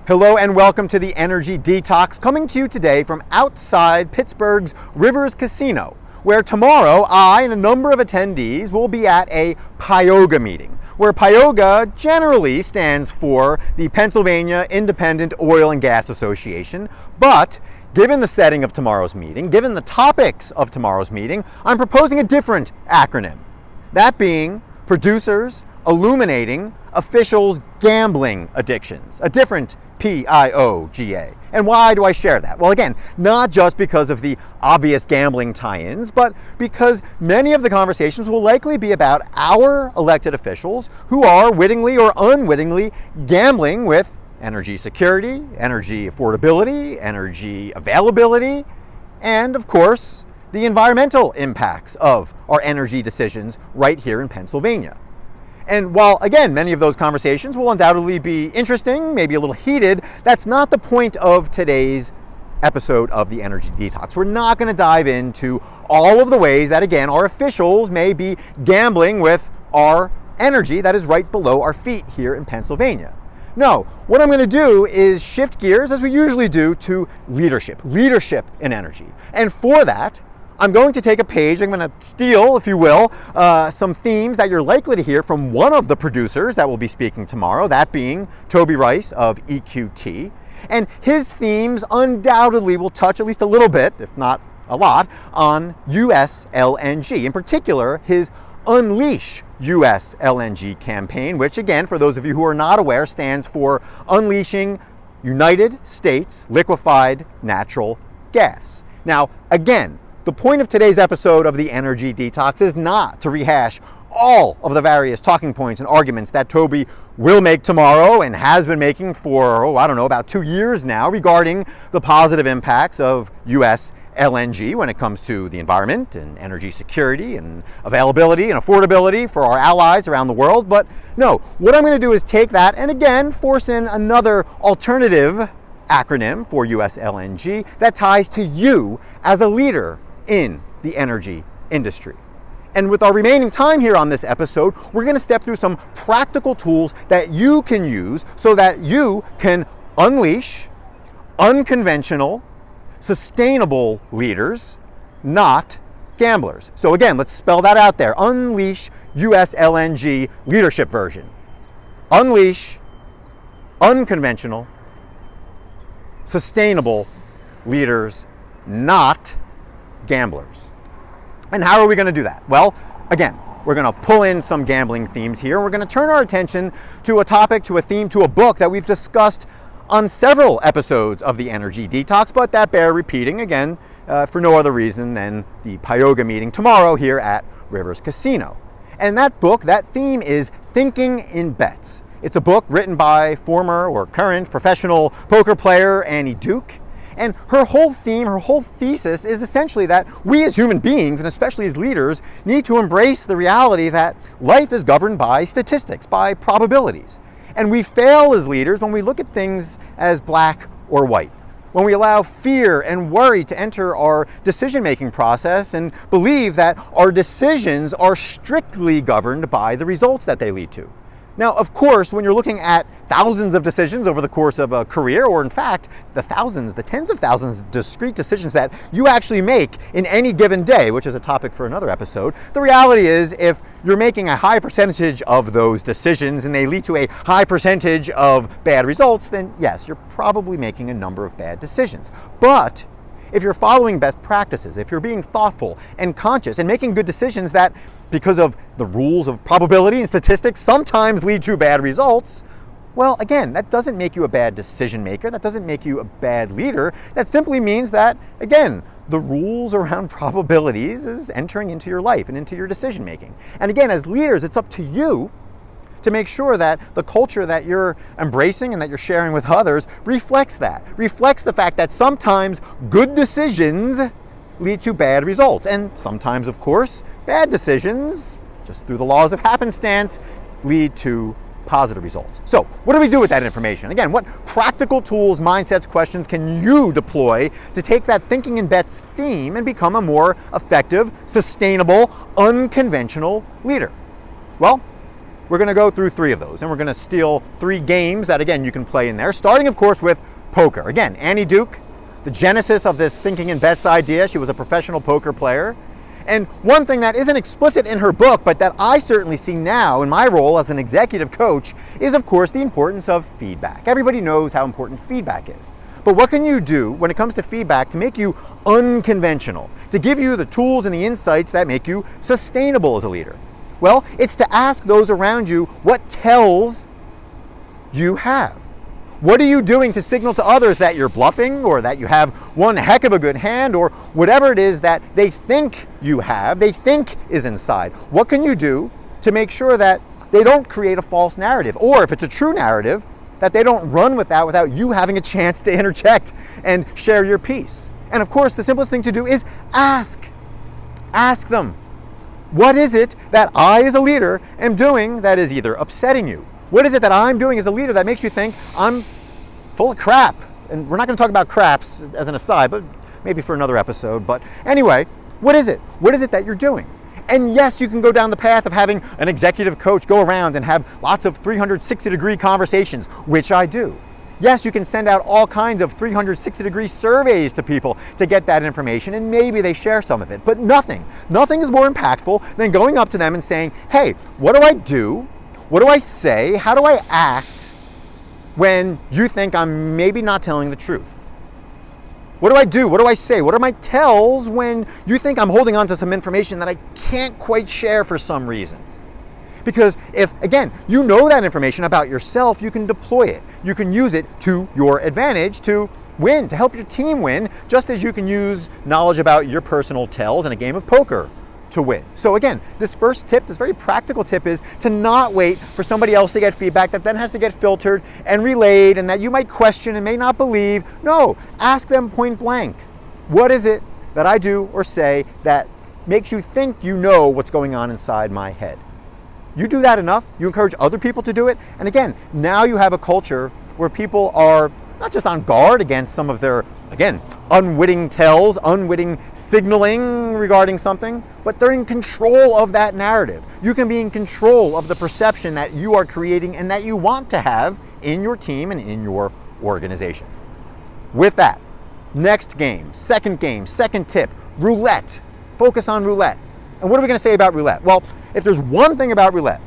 Hello and welcome to the Energy Detox, coming to you today from outside Pittsburgh's Rivers Casino, where tomorrow I and a number of attendees will be at a PIOGA meeting, where PIOGA generally stands for the Pennsylvania Independent Oil and Gas Association, but given the setting of tomorrow's meeting, given the topics of tomorrow's meeting, I'm proposing a different acronym, that being Producers, Illuminating, Fficials, Gambling Addictions, a different PIOGA. And why do I share that? Well, again, not just because of the obvious gambling tie-ins, but because many of the conversations will likely be about our elected officials who are wittingly or unwittingly gambling with energy security, energy affordability, energy availability, and of course, the environmental impacts of our energy decisions right here in Pennsylvania. And while, again, many of those conversations will undoubtedly be interesting, maybe a little heated, that's not the point of today's episode of the Energy Detox. We're not going to dive into all of the ways that, again, our officials may be gambling with our energy that is right below our feet here in Pennsylvania. No, what I'm going to do is shift gears, as we usually do, to leadership in energy. And for that, I'm going to take a page, I'm going to steal, if you will, some themes that you're likely to hear from one of the producers that will be speaking tomorrow, that being Toby of EQT. And his themes undoubtedly will touch at least a little bit, if not a lot, on US LNG. In particular, his Unleash US LNG campaign, which again, for those of you who are not aware, stands for Unleashing United States Liquefied Natural Gas. Now, again, the point of today's episode of the Energy Detox is not to rehash all of the various talking points and arguments that Toby will make tomorrow and has been making for, about 2 years now regarding the positive impacts of US LNG when it comes to the environment and energy security and availability and affordability for our allies around the world. But no, what I'm going to do is take that and again force in another alternative acronym for US LNG that ties to you as a leader in the energy industry. And with our remaining time here on this episode, we're going to step through some practical tools that you can use so that you can unleash unconventional, sustainable leaders, not gamblers. So again, let's spell that out there. Unleash US LNG leadership version. Unleash unconventional, sustainable leaders, not gamblers. And how are we going to do that? Well, again, we're going to pull in some gambling themes here. We're going to turn our attention to a topic, to a theme, to a book that we've discussed on several episodes of the Energy Detox, but that bear repeating again for no other reason than the PIOGA meeting tomorrow here at Rivers Casino. And that book, that theme is Thinking in Bets. It's a book written by former or current professional poker player Annie Duke. And her whole theme, her whole thesis is essentially that we as human beings, and especially as leaders, need to embrace the reality that life is governed by statistics, by probabilities. And we fail as leaders when we look at things as black or white, when we allow fear and worry to enter our decision-making process and believe that our decisions are strictly governed by the results that they lead to. Now, of course, when you're looking at thousands of decisions over the course of a career, or in fact, the tens of thousands of discrete decisions that you actually make in any given day, which is a topic for another episode, the reality is if you're making a high percentage of those decisions and they lead to a high percentage of bad results, then yes, you're probably making a number of bad decisions. But if you're following best practices, if you're being thoughtful and conscious and making good decisions that, because of the rules of probability and statistics, sometimes lead to bad results, well, again, that doesn't make you a bad decision maker. That doesn't make you a bad leader. That simply means that, again, the rules around probabilities is entering into your life and into your decision making. And again, as leaders, it's up to you to make sure that the culture that you're embracing and that you're sharing with others reflects that, reflects the fact that sometimes good decisions lead to bad results. And sometimes, of course, bad decisions, just through the laws of happenstance, lead to positive results. So what do we do with that information? Again, what practical tools, mindsets, questions can you deploy to take that thinking in bets theme and become a more effective, sustainable, unconventional leader? Well, we're going to go through 3 of those, and we're going to steal 3 games that, again, you can play in there, starting, of course, with poker. Again, Annie Duke, the genesis of this thinking in bets idea. She was a professional poker player. And one thing that isn't explicit in her book, but that I certainly see now in my role as an executive coach, is, of course, the importance of feedback. Everybody knows how important feedback is. But what can you do when it comes to feedback to make you unconventional, to give you the tools and the insights that make you sustainable as a leader? Well, it's to ask those around you what tells you have. What are you doing to signal to others that you're bluffing, or that you have one heck of a good hand, or whatever it is that they think you have, they think is inside? What can you do to make sure that they don't create a false narrative, or if it's a true narrative, that they don't run with that without you having a chance to interject and share your piece? And of course, the simplest thing to do is ask. Ask them, what is it that I as a leader am doing that is either upsetting you? What is it that I'm doing as a leader that makes you think I'm full of crap? And we're not going to talk about craps as an aside, but maybe for another episode. But anyway, what is it? What is it that you're doing? And yes, you can go down the path of having an executive coach go around and have lots of 360-degree conversations, which I do. Yes, you can send out all kinds of 360-degree surveys to people to get that information, and maybe they share some of it. But nothing is more impactful than going up to them and saying, hey, what do I do? What do I say? How do I act when you think I'm maybe not telling the truth? What do I do? What do I say? What are my tells when you think I'm holding on to some information that I can't quite share for some reason? Because if, again, you know that information about yourself, you can deploy it. You can use it to your advantage to win, to help your team win, just as you can use knowledge about your personal tells in a game of poker to win. So again, this first tip, this very practical tip, is to not wait for somebody else to get feedback that then has to get filtered and relayed and that you might question and may not believe. No, ask them point blank. What is it that I do or say that makes you think you know what's going on inside my head? You do that enough, you encourage other people to do it, and again, now you have a culture where people are not just on guard against some of their, again, unwitting tells, unwitting signaling regarding something, but they're in control of that narrative. You can be in control of the perception that you are creating and that you want to have in your team and in your organization. With that, next game, second tip, roulette. Focus on roulette. And what are we going to say about roulette? Well, if there's one thing about roulette,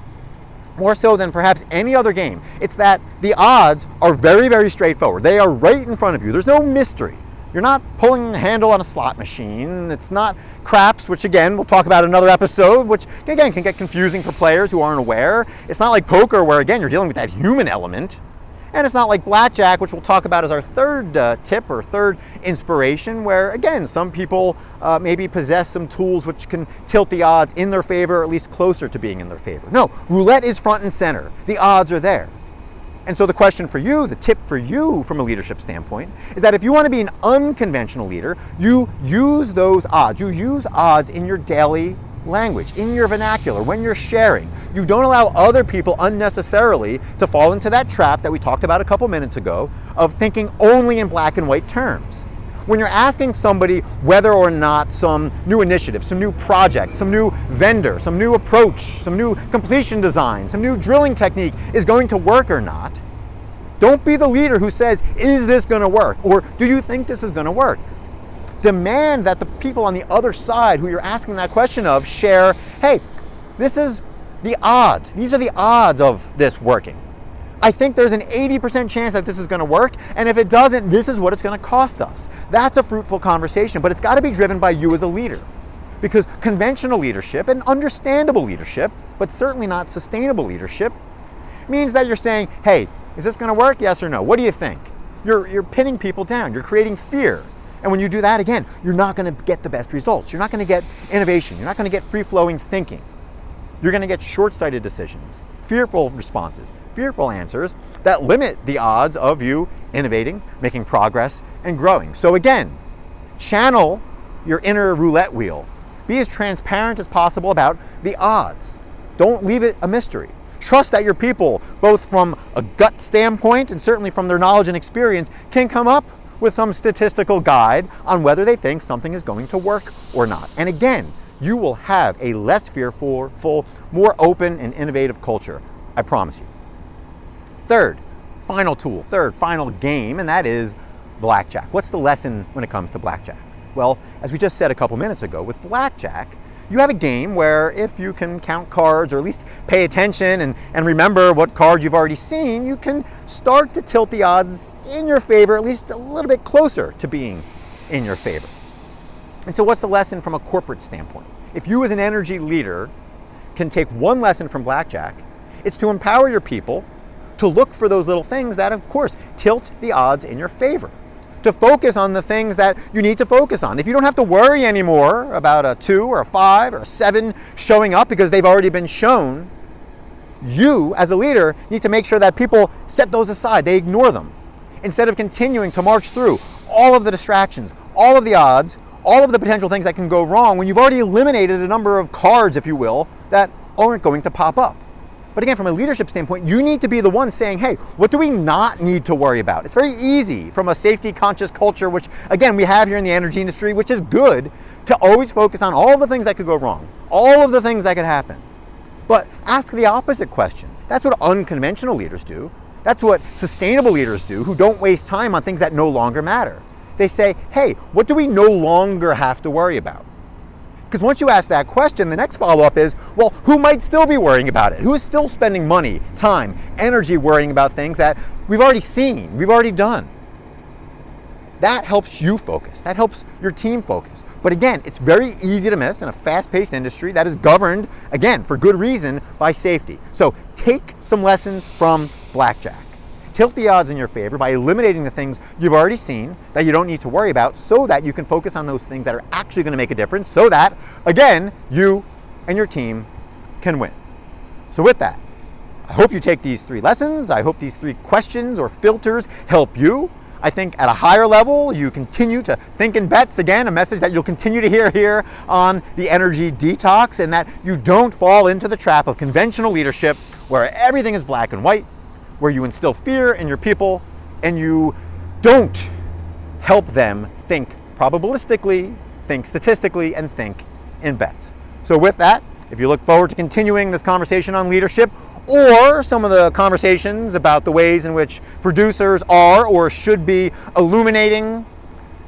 more so than perhaps any other game, it's that the odds are very, very straightforward. They are right in front of you. There's no mystery. You're not pulling the handle on a slot machine. It's not craps, which again, we'll talk about in another episode, which again can get confusing for players who aren't aware. It's not like poker where again, you're dealing with that human element. And it's not like blackjack, which we'll talk about as our third tip or third inspiration, where again, some people maybe possess some tools which can tilt the odds in their favor, or at least closer to being in their favor. No, roulette is front and center. The odds are there. And so the question for you, the tip for you from a leadership standpoint, is that if you want to be an unconventional leader, you use those odds. You use odds in your daily language, in your vernacular, when you're sharing. You don't allow other people unnecessarily to fall into that trap that we talked about a couple minutes ago of thinking only in black and white terms. When you're asking somebody whether or not some new initiative, some new project, some new vendor, some new approach, some new completion design, some new drilling technique is going to work or not, don't be the leader who says, is this going to work? Or do you think this is going to work? Demand that the people on the other side who you're asking that question of share, hey, this is the odds. These are the odds of this working. I think there's an 80% chance that this is going to work, and if it doesn't, this is what it's going to cost us. That's a fruitful conversation, but it's got to be driven by you as a leader. Because conventional leadership and understandable leadership, but certainly not sustainable leadership, means that you're saying, hey, is this going to work? Yes or no? What do you think? You're pinning people down. You're creating fear. And when you do that, again, you're not going to get the best results. You're not going to get innovation. You're not going to get free-flowing thinking. You're going to get short-sighted decisions, fearful responses, fearful answers that limit the odds of you innovating, making progress, and growing. So again, channel your inner roulette wheel. Be as transparent as possible about the odds. Don't leave it a mystery. Trust that your people, both from a gut standpoint and certainly from their knowledge and experience, can come up with some statistical guide on whether they think something is going to work or not. And again, you will have a less fearful, more open and innovative culture I promise you. Third, final tool, third, final game, and that is blackjack. What's the lesson when it comes to blackjack? Well, as we just said a couple minutes ago, with blackjack, you have a game where if you can count cards or at least pay attention and remember what cards you've already seen, you can start to tilt the odds in your favor, at least a little bit closer to being in your favor. And so what's the lesson from a corporate standpoint? If you as an energy leader can take one lesson from blackjack, it's to empower your people to look for those little things that, of course, tilt the odds in your favor. To focus on the things that you need to focus on. If you don't have to worry anymore about a 2 or a 5 or a 7 showing up because they've already been shown, you as a leader need to make sure that people set those aside, they ignore them, instead of continuing to march through all of the distractions, all of the odds, all of the potential things that can go wrong when you've already eliminated a number of cards, if you will, that aren't going to pop up. But again, from a leadership standpoint, you need to be the one saying, hey, what do we not need to worry about? It's very easy from a safety conscious culture, which again, we have here in the energy industry, which is good, to always focus on all the things that could go wrong, all of the things that could happen. But ask the opposite question. That's what unconventional leaders do. That's what sustainable leaders do, who don't waste time on things that no longer matter. They say, hey, what do we no longer have to worry about? Because once you ask that question, the next follow-up is, well, who might still be worrying about it? Who is still spending money, time, energy worrying about things that we've already seen, we've already done? That helps you focus. That helps your team focus. But again, it's very easy to miss in a fast-paced industry that is governed, again, for good reason, by safety. So take some lessons from blackjack. Tilt the odds in your favor by eliminating the things you've already seen that you don't need to worry about, so that you can focus on those things that are actually going to make a difference, so that, again, you and your team can win. So with that, I hope you take these 3 lessons. I hope these 3 questions or filters help you. I think at a higher level, you continue to think in bets, again, a message that you'll continue to hear here on the Energy Detox, and that you don't fall into the trap of conventional leadership where everything is black and white, where you instill fear in your people and you don't help them think probabilistically, think statistically, and think in bets. So with that, if you look forward to continuing this conversation on leadership, or some of the conversations about the ways in which producers are or should be illuminating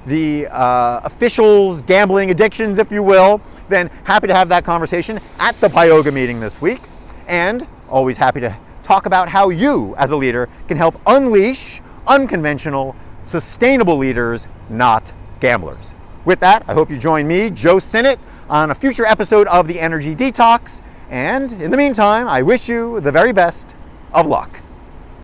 the fficials, gambling addictions, if you will, then happy to have that conversation at the PIOGA meeting this week. And always happy to talk about how you, as a leader, can help unleash unconventional, sustainable leaders, not gamblers. With that, I hope you join me, Joe Sinnott, on a future episode of the Energy Detox. And in the meantime, I wish you the very best of luck.